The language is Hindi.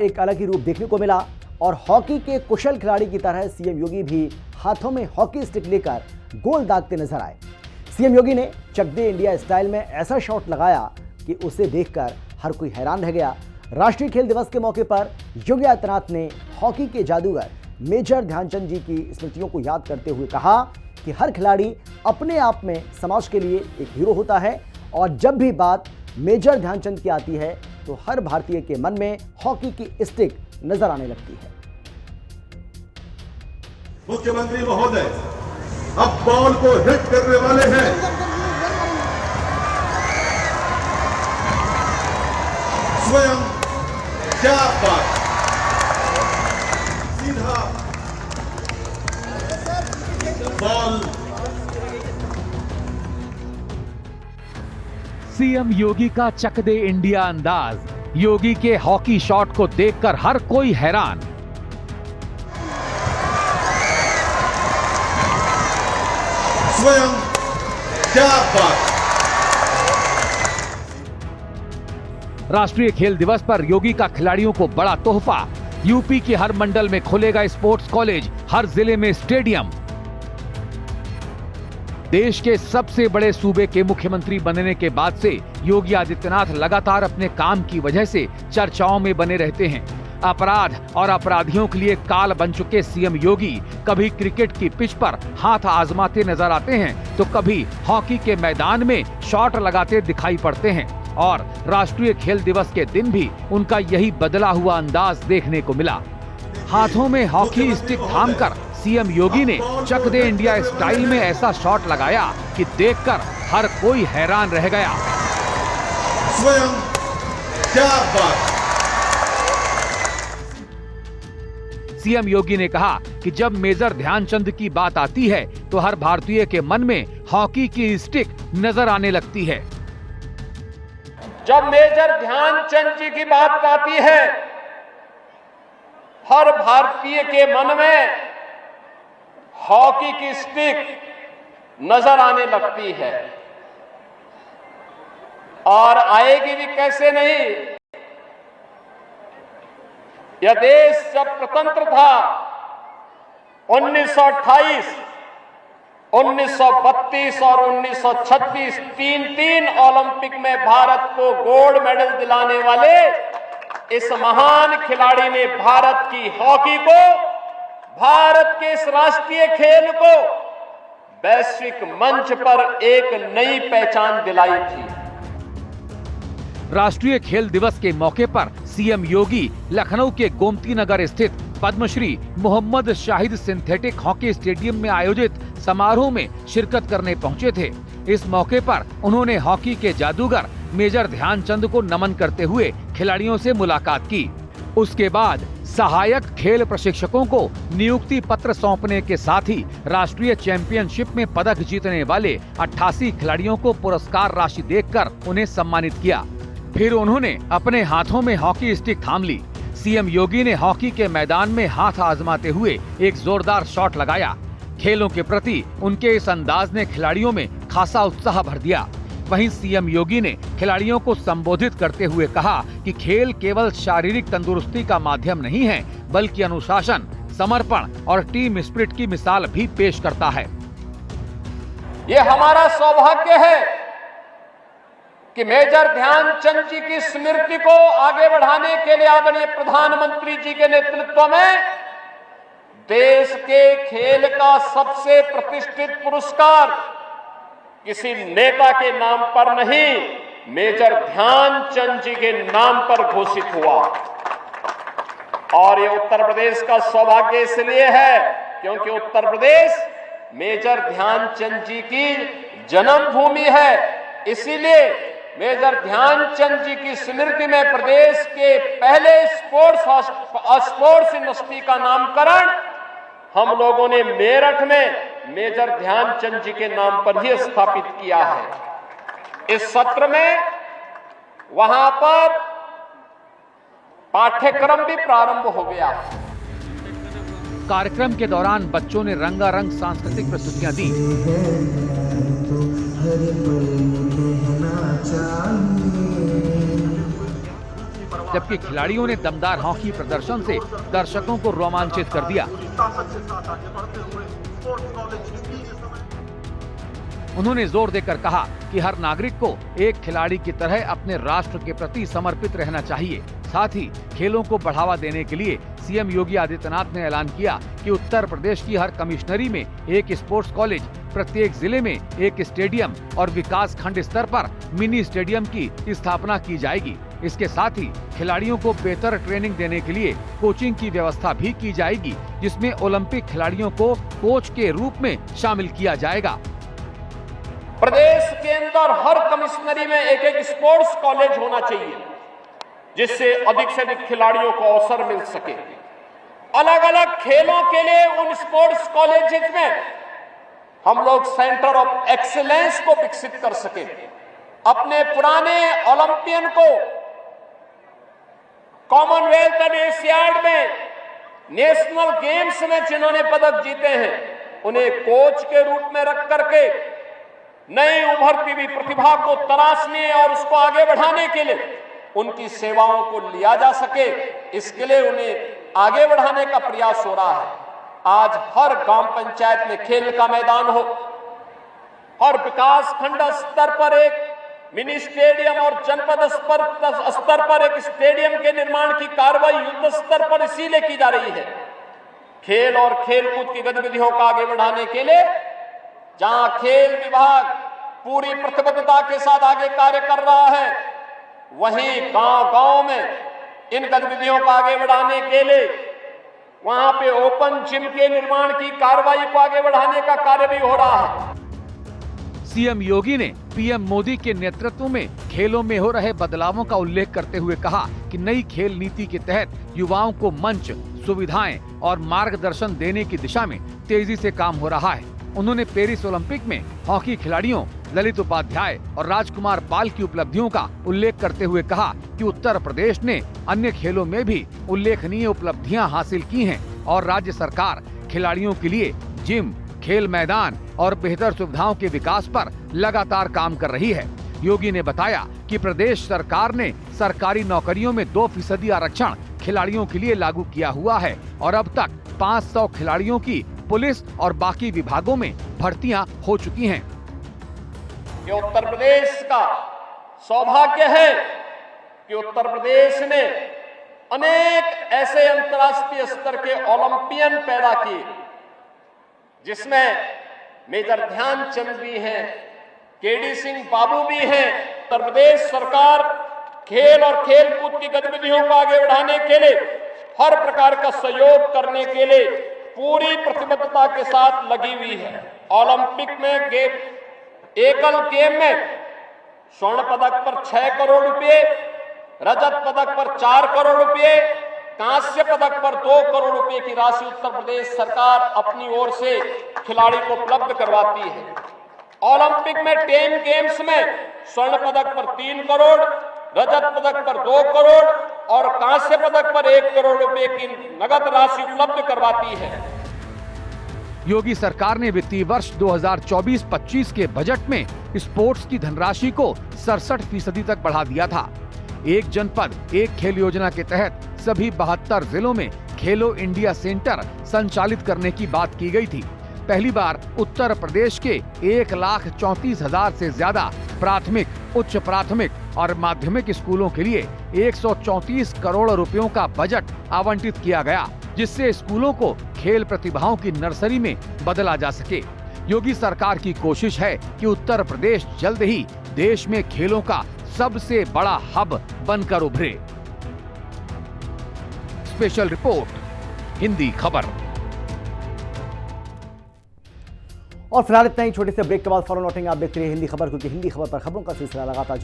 एक अलग ही रूप देखने को मिला और हॉकी के कुशल खिलाड़ी की तरह सीएम योगी भी हाथों में हॉकी स्टिक लेकर गोल दागते नजर आए। सीएम योगी ने चक दे इंडिया स्टाइल में ऐसा शॉट लगाया कि उसे देखकर हर कोई हैरान रह गया। राष्ट्रीय खेल दिवस के मौके पर योगी आदित्यनाथ ने हॉकी के जादूगर मेजर ध्यानचंद जी की स्मृतियों को याद करते हुए कहा कि हर खिलाड़ी अपने आप में समाज के लिए एक हीरो होता है और जब भी बात मेजर ध्यानचंद की आती है तो हर भारतीय के मन में हॉकी की स्टिक नजर आने लगती है। मुख्यमंत्री महोदय अब बॉल को हिट करने वाले हैं। स्वयं क्या बात, सीधा बॉल। सीएम योगी का चक दे इंडिया अंदाज, योगी के हॉकी शॉट को देखकर हर कोई हैरान। स्वयं क्या बात। राष्ट्रीय खेल दिवस पर योगी का खिलाड़ियों को बड़ा तोहफा। यूपी के हर मंडल में खुलेगा स्पोर्ट्स कॉलेज, हर जिले में स्टेडियम। देश के सबसे बड़े सूबे के मुख्यमंत्री बनने के बाद से योगी आदित्यनाथ लगातार अपने काम की वजह से चर्चाओं में बने रहते हैं। अपराध और अपराधियों के लिए काल बन चुके सीएम योगी कभी क्रिकेट की पिच पर हाथ आजमाते नजर आते हैं तो कभी हॉकी के मैदान में शॉट लगाते दिखाई पड़ते हैं और राष्ट्रीय खेल दिवस के दिन भी उनका यही बदला हुआ अंदाज देखने को मिला। हाथों में हॉकी स्टिक थामकर सीएम योगी ने चक दे इंडिया स्टाइल में ऐसा शॉट लगाया कि देखकर हर कोई हैरान रह गया। स्वयं क्या बात। सीएम योगी ने कहा कि जब मेजर ध्यानचंद की बात आती है तो हर भारतीय के मन में हॉकी की स्टिक नजर आने लगती है। जब मेजर ध्यानचंद जी की बात आती है, हर भारतीय के मन में हॉकी की स्टिक नजर आने लगती है और आएगी भी कैसे नहीं। यह देश जब स्वतंत्र था 1928, 1932 और 1936 तीन ओलंपिक में भारत को गोल्ड मेडल दिलाने वाले इस महान खिलाड़ी ने भारत की हॉकी को, भारत के इस राष्ट्रीय खेल को वैश्विक मंच पर एक नई पहचान दिलाई थी। राष्ट्रीय खेल दिवस के मौके पर सीएम योगी लखनऊ के गोमती नगर स्थित Padmashri Mohammad Shahid synthetic hockey stadium में आयोजित समारोह में शिरकत करने पहुंचे थे। इस मौके पर उन्होंने हॉकी के जादूगर मेजर ध्यानचंद को नमन करते हुए खिलाड़ियों से मुलाकात की। उसके बाद सहायक खेल प्रशिक्षकों को नियुक्ति पत्र सौंपने के साथ ही राष्ट्रीय चैंपियनशिप में पदक जीतने वाले 88 खिलाड़ियों को पुरस्कार राशि देकर उन्हें सम्मानित किया। फिर उन्होंने अपने हाथों में हॉकी स्टिक थाम ली। सीएम योगी ने हॉकी के मैदान में हाथ आजमाते हुए एक जोरदार शॉट लगाया। खेलों के प्रति उनके इस अंदाज ने खिलाड़ियों में खासा उत्साह भर दिया। वहीं सीएम योगी ने खिलाड़ियों को संबोधित करते हुए कहा कि खेल केवल शारीरिक तंदुरुस्ती का माध्यम नहीं है बल्कि अनुशासन, समर्पण और टीम स्पिरिट की मिसाल भी पेश करता है। ये हमारा सौभाग्य है कि मेजर ध्यानचंद जी की स्मृति को आगे बढ़ाने के लिए आदरणीय प्रधानमंत्री जी के नेतृत्व में देश के खेल का सबसे प्रतिष्ठित पुरस्कार किसी नेता के नाम पर नहीं, मेजर ध्यानचंद जी के नाम पर घोषित हुआ। और ये उत्तर प्रदेश का सौभाग्य इसलिए है क्योंकि उत्तर प्रदेश मेजर ध्यानचंद जी की जन्मभूमि है। इसीलिए मेजर ध्यानचंद जी की स्मृति में प्रदेश के पहले स्पोर्ट्स यूनिवर्सिटी का नामकरण हम लोगों ने मेरठ में मेजर ध्यानचंद जी के नाम पर ही स्थापित किया है। इस सत्र में वहां पर पाठ्यक्रम भी प्रारंभ हो गया। कार्यक्रम के दौरान बच्चों ने रंगारंग सांस्कृतिक प्रस्तुतियां दी। जबकि खिलाड़ियों ने दमदार हॉकी प्रदर्शन से दर्शकों को रोमांचित कर दिया। उन्होंने जोर देकर कहा कि हर नागरिक को एक खिलाड़ी की तरह अपने राष्ट्र के प्रति समर्पित रहना चाहिए। साथ ही खेलों को बढ़ावा देने के लिए सीएम योगी आदित्यनाथ ने ऐलान किया कि उत्तर प्रदेश की हर कमिश्नरी में एक स्पोर्ट्स कॉलेज, प्रत्येक जिले में एक स्टेडियम और विकास खंड स्तर पर मिनी स्टेडियम की स्थापना की जाएगी। इसके साथ ही खिलाड़ियों को बेहतर ट्रेनिंग देने के लिए कोचिंग की व्यवस्था भी की जाएगी, जिसमें ओलंपिक खिलाड़ियों को कोच के रूप में शामिल किया जाएगा। प्रदेश के अंदर हर कमिश्नरी में एक एक स्पोर्ट्स कॉलेज होना चाहिए, जिससे अधिक से अधिक खिलाड़ियों को अवसर मिल सके। अलग अलग खेलों के लिए उन स्पोर्ट्स कॉलेजेस में हम लोग सेंटर ऑफ एक्सीलेंस को विकसित कर सके। अपने पुराने ओलंपियन को कॉमनवेल्थ और एशियाड में, नेशनल गेम्स में जिन्होंने पदक जीते हैं, उन्हें कोच के रूप में रख करके नई उभरती हुई प्रतिभा को तराशने और उसको आगे बढ़ाने के लिए उनकी सेवाओं को लिया जा सके, इसके लिए उन्हें आगे बढ़ाने का प्रयास हो रहा है। आज हर ग्राम पंचायत में खेल का मैदान हो, हर विकास खंड स्तर पर एक मिनी स्टेडियम और जनपद स्तर पर एक स्टेडियम के निर्माण की कार्रवाई युद्ध स्तर पर इसीलिए की जा रही है। खेल और खेलकूद की गतिविधियों को आगे बढ़ाने के लिए जहां खेल विभाग पूरी प्रतिबद्धता के साथ आगे कार्य कर रहा है, वहीं गांव-गांव में इन गतिविधियों को आगे बढ़ाने के लिए वहां पे ओपन जिम के निर्माण की कार्रवाई को आगे बढ़ाने का कार्य भी हो रहा है। सीएम योगी ने पीएम मोदी के नेतृत्व में खेलों में हो रहे बदलावों का उल्लेख करते हुए कहा कि नई खेल नीति के तहत युवाओं को मंच, सुविधाएं और मार्गदर्शन देने की दिशा में तेजी से काम हो रहा है। उन्होंने पेरिस ओलंपिक में हॉकी खिलाड़ियों ललित उपाध्याय और राजकुमार पाल की उपलब्धियों का उल्लेख करते हुए कहा कि उत्तर प्रदेश ने अन्य खेलों में भी उल्लेखनीय उपलब्धियां हासिल की हैं और राज्य सरकार खिलाड़ियों के लिए जिम, खेल मैदान और बेहतर सुविधाओं के विकास पर लगातार काम कर रही है। योगी ने बताया कि प्रदेश सरकार ने सरकारी नौकरियों में 2% आरक्षण खिलाड़ियों के लिए लागू किया हुआ है और अब तक 500 खिलाड़ियों की पुलिस और बाकी विभागों में भर्तियां हो चुकी हैं। ये उत्तर प्रदेश का सौभाग्य है कि उत्तर प्रदेश ने अनेक ऐसे अंतर्राष्ट्रीय स्तर के ओलंपियन पैदा किए, जिसमें मेजर ध्यानचंद भी हैं, केडी सिंह बाबू भी हैं। उत्तर प्रदेश सरकार खेल और खेलकूद की गतिविधियों को आगे बढ़ाने के लिए हर प्रकार का सहयोग करने के लिए पूरी प्रतिबद्धता के साथ लगी हुई है। ओलंपिक में एकल गेम में स्वर्ण पदक पर 6 करोड़ रुपए, रजत पदक पर 4 करोड़ रुपए, कांस्य पदक पर 2 करोड़ रुपए की राशि उत्तर प्रदेश सरकार अपनी ओर से खिलाड़ी को उपलब्ध करवाती है। ओलंपिक में 10 गेम्स में स्वर्ण पदक पर 3 करोड़, रजत पदक पर 2 करोड़ और कांस्य पदक पर 1 करोड़ रुपए की नगद राशि उपलब्ध करवाती है। योगी सरकार ने वित्तीय वर्ष 2024-25 के बजट में स्पोर्ट्स की धनराशि को 67% तक बढ़ा दिया था। एक जनपद एक खेल योजना के तहत सभी 72 जिलों में खेलो इंडिया सेंटर संचालित करने की बात की गई थी। पहली बार उत्तर प्रदेश के 1,34,000 से ज्यादा प्राथमिक, उच्च प्राथमिक और माध्यमिक स्कूलों के लिए 134 करोड़ रुपयों का बजट आवंटित किया गया, जिससे स्कूलों को खेल प्रतिभाओं की नर्सरी में बदला जा सके। योगी सरकार की कोशिश है कि उत्तर प्रदेश जल्द ही देश में खेलों का सबसे बड़ा हब बनकर उभरे। स्पेशल रिपोर्ट, हिंदी खबर। और फिलहाल इतना ही। छोटे से ब्रेक के बाद फौरन लौटेंगे। आप देखते रहिए हिंदी खबर, क्योंकि हिंदी खबर पर खबरों का सिलसिला लगातार